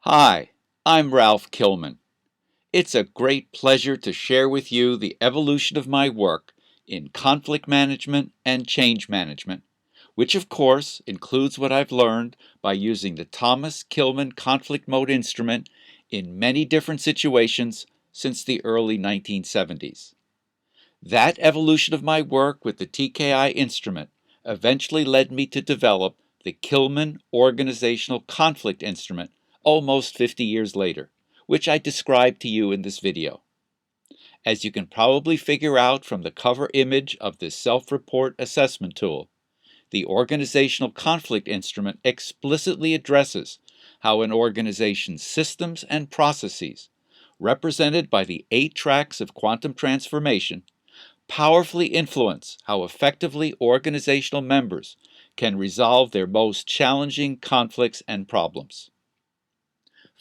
Hi, I'm Ralph Kilmann. It's a great pleasure to share with you the evolution of my work in conflict management and change management, which of course includes what I've learned by using the Thomas Kilmann conflict mode instrument in many different situations since the early 1970s. That evolution of my work with the TKI instrument eventually led me to develop the Kilmann Organizational Conflict Instrument almost 50 years later, which I described to you in this video. As you can probably figure out from the cover image of this self-report assessment tool, the Organizational Conflict Instrument explicitly addresses how an organization's systems and processes, represented by the 8 tracks of quantum transformation, powerfully influence how effectively organizational members can resolve their most challenging conflicts and problems.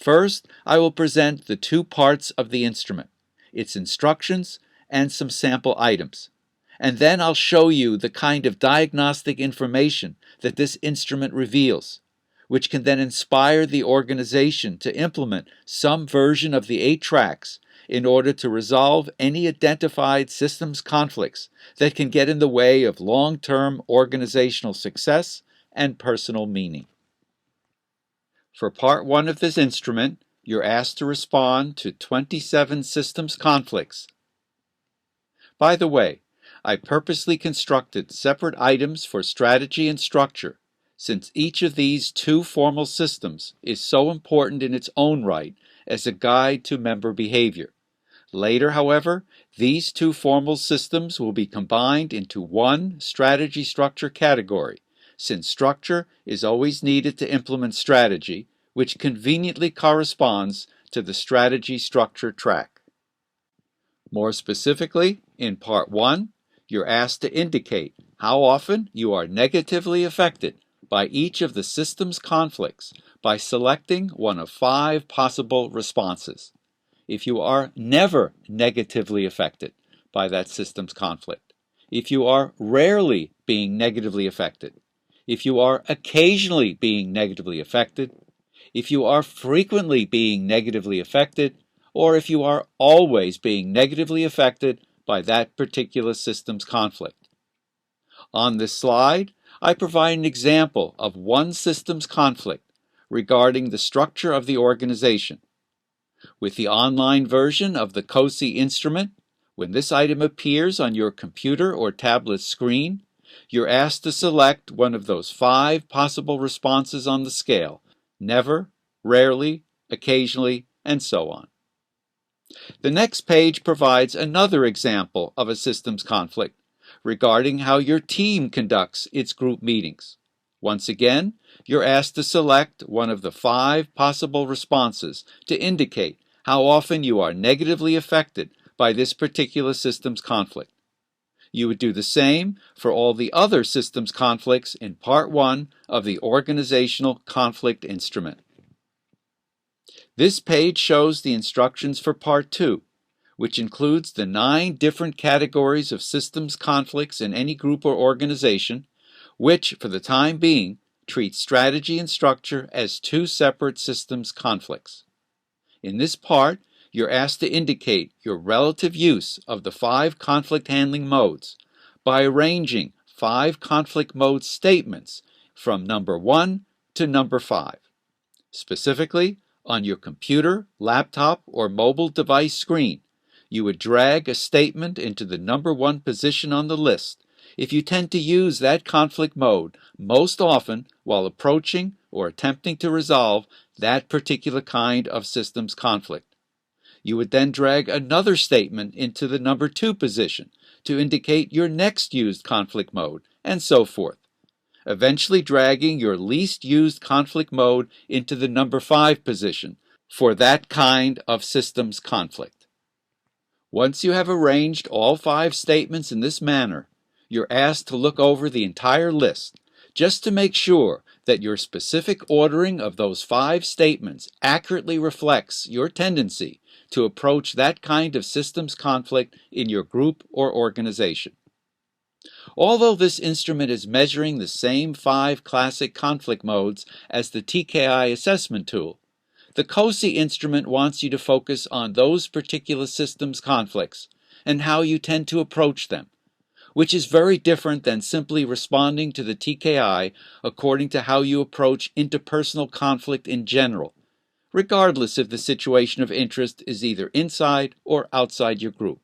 First, I will present the 2 parts of the instrument, its instructions and some sample items. And then I'll show you the kind of diagnostic information that this instrument reveals, which can then inspire the organization to implement some version of the 8 tracks in order to resolve any identified systems conflicts that can get in the way of long-term organizational success and personal meaning. For part 1 of this instrument, you're asked to respond to 27 systems conflicts. By the way, I purposely constructed separate items for strategy and structure, since each of these 2 formal systems is so important in its own right as a guide to member behavior. Later, however, these 2 formal systems will be combined into one strategy structure category, since structure is always needed to implement strategy, which conveniently corresponds to the strategy structure track. More specifically, in Part 1, you're asked to indicate how often you are negatively affected by each of the system's conflicts by selecting one of 5 possible responses. If you are never negatively affected by that system's conflict, if you are rarely being negatively affected, if you are occasionally being negatively affected, if you are frequently being negatively affected, or if you are always being negatively affected by that particular system's conflict. On this slide, I provide an example of one system's conflict regarding the structure of the organization. With the online version of the COSI instrument, when this item appears on your computer or tablet screen, you're asked to select one of those 5 possible responses on the scale: never, rarely, occasionally, and so on. The next page provides another example of a systems conflict regarding how your team conducts its group meetings. Once again, you're asked to select one of the 5 possible responses to indicate how often you are negatively affected by this particular systems conflict. You would do the same for all the other systems conflicts in Part 1 of the Organizational Conflict Instrument. This page shows the instructions for Part 2, which includes the 9 different categories of systems conflicts in any group or organization, which, for the time being, treats strategy and structure as 2 separate systems conflicts. In this part, you're asked to indicate your relative use of the 5 conflict handling modes by arranging 5 conflict mode statements from number 1 to number 5. Specifically, on your computer, laptop, or mobile device screen, you would drag a statement into the number 1 position on the list if you tend to use that conflict mode most often while approaching or attempting to resolve that particular kind of systems conflict. You would then drag another statement into the number 2 position to indicate your next used conflict mode, and so forth, eventually dragging your least used conflict mode into the number 5 position for that kind of systems conflict. Once you have arranged all 5 statements in this manner, you're asked to look over the entire list just to make sure that your specific ordering of those 5 statements accurately reflects your tendency to approach that kind of systems conflict in your group or organization. Although this instrument is measuring the same 5 classic conflict modes as the TKI assessment tool, The COSI instrument wants you to focus on those particular systems conflicts and how you tend to approach them, which is very different than simply responding to the TKI according to how you approach interpersonal conflict in general, regardless if the situation of interest is either inside or outside your group.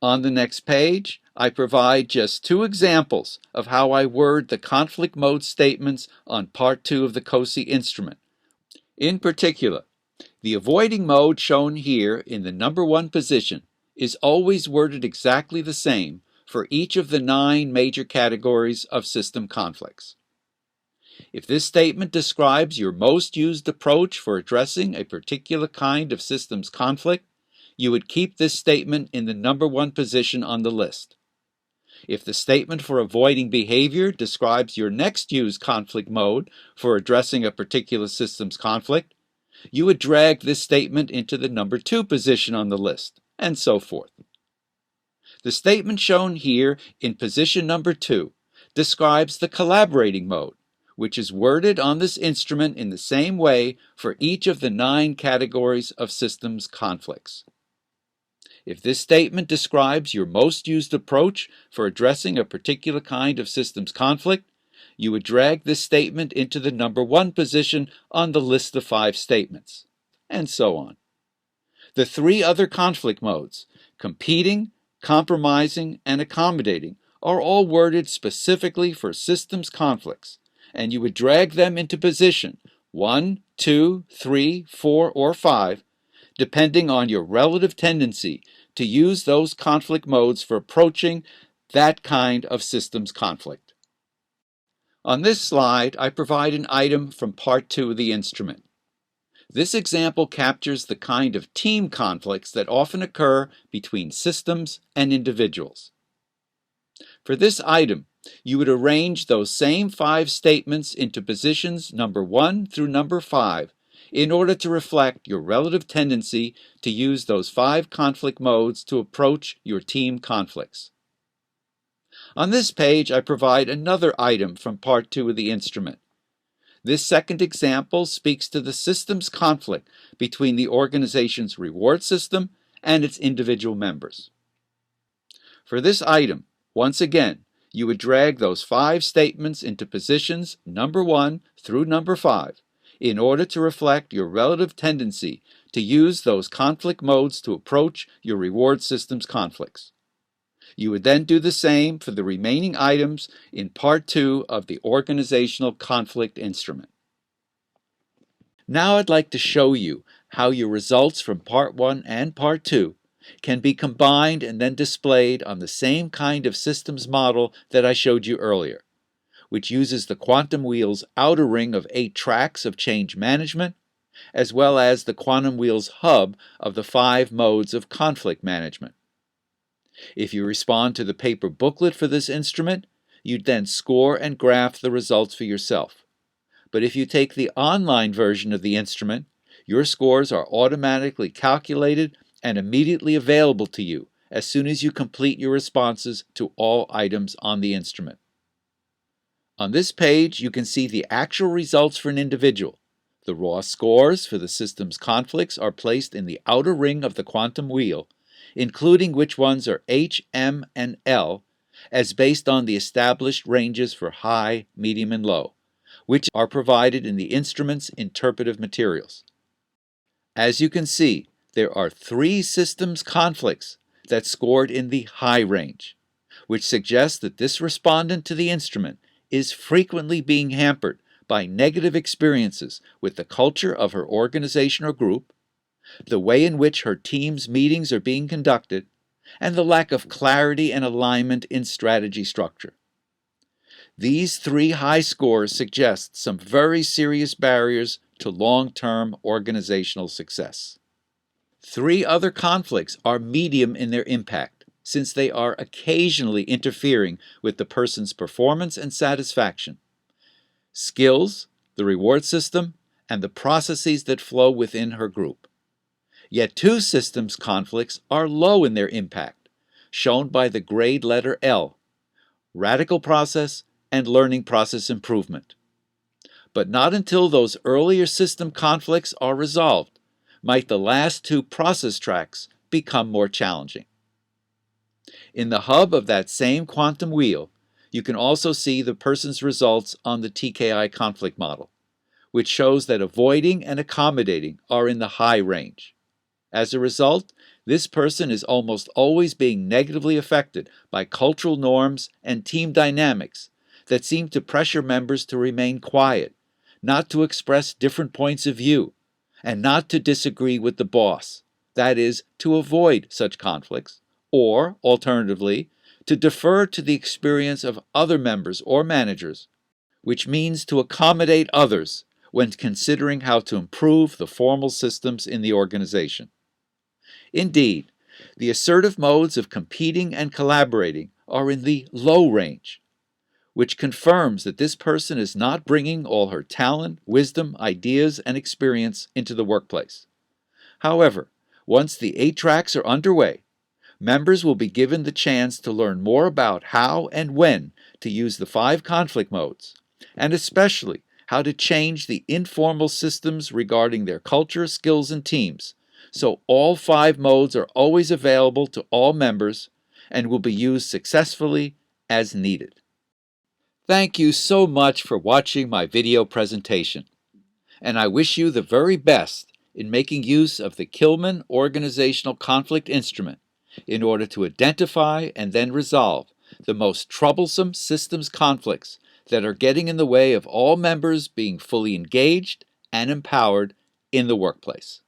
On the next page, I provide just 2 examples of how I word the conflict mode statements on Part 2 of the COSI instrument. In particular, the avoiding mode shown here in the number 1 position is always worded exactly the same for each of the 9 major categories of system conflicts. If this statement describes your most used approach for addressing a particular kind of systems conflict, you would keep this statement in the number 1 position on the list. If the statement for avoiding behavior describes your next used conflict mode for addressing a particular systems conflict, you would drag this statement into the number 2 position on the list, and so forth. The statement shown here in position number 2 describes the collaborating mode, which is worded on this instrument in the same way for each of the 9 categories of systems conflicts. If this statement describes your most used approach for addressing a particular kind of systems conflict, you would drag this statement into the number 1 position on the list of 5 statements, and so on. The 3 other conflict modes, competing, compromising, and accommodating, are all worded specifically for systems conflicts, and you would drag them into position 1, 2, 3, 4, or 5, depending on your relative tendency to use those conflict modes for approaching that kind of systems conflict. On this slide, I provide an item from Part 2 of the instrument. This example captures the kind of team conflicts that often occur between systems and individuals. For this item, you would arrange those same 5 statements into positions number 1 through number 5 in order to reflect your relative tendency to use those 5 conflict modes to approach your team conflicts. On this page, I provide another item from Part 2 of the instrument. This second example speaks to the systems conflict between the organization's reward system and its individual members. For this item, once again, you would drag those 5 statements into positions number 1 through number 5 in order to reflect your relative tendency to use those conflict modes to approach your reward system's conflicts. You would then do the same for the remaining items in Part 2 of the organizational conflict instrument. Now I'd like to show you how your results from Part 1 and Part 2 can be combined and then displayed on the same kind of systems model that I showed you earlier, which uses the quantum wheel's outer ring of 8 tracks of change management, as well as the quantum wheel's hub of the 5 modes of conflict management. If you respond to the paper booklet for this instrument, you'd then score and graph the results for yourself. But if you take the online version of the instrument, your scores are automatically calculated and immediately available to you as soon as you complete your responses to all items on the instrument. On this page, you can see the actual results for an individual. The raw scores for the system's conflicts are placed in the outer ring of the quantum wheel, including which ones are H, M, and L, as based on the established ranges for high, medium, and low, which are provided in the instrument's interpretive materials. As you can see, there are 3 systems conflicts that scored in the high range, which suggests that this respondent to the instrument is frequently being hampered by negative experiences with the culture of her organization or group, the way in which her team's meetings are being conducted, and the lack of clarity and alignment in strategy structure. These 3 high scores suggest some very serious barriers to long-term organizational success. 3 other conflicts are medium in their impact, since they are occasionally interfering with the person's performance and satisfaction. Skills, the reward system, and the processes that flow within her group. Yet 2 systems conflicts are low in their impact, shown by the grade letter L, radical process and learning process improvement. but not until those earlier system conflicts are resolved might the last two process tracks become more challenging. In the hub of that same quantum wheel, you can also see the person's results on the TKI conflict model, which shows that avoiding and accommodating are in the high range. As a result, this person is almost always being negatively affected by cultural norms and team dynamics that seem to pressure members to remain quiet, not to express different points of view, and not to disagree with the boss, that is, to avoid such conflicts, or, alternatively, to defer to the experience of other members or managers, which means to accommodate others when considering how to improve the formal systems in the organization. Indeed, the assertive modes of competing and collaborating are in the low range, which confirms that this person is not bringing all her talent, wisdom, ideas, and experience into the workplace. However, once the 8 tracks are underway, members will be given the chance to learn more about how and when to use the 5 conflict modes, and especially how to change the informal systems regarding their culture, skills, and teams, so all 5 modes are always available to all members and will be used successfully as needed. Thank you so much for watching my video presentation, and I wish you the very best in making use of the Kilmann Organizational Conflict Instrument in order to identify and then resolve the most troublesome systems conflicts that are getting in the way of all members being fully engaged and empowered in the workplace.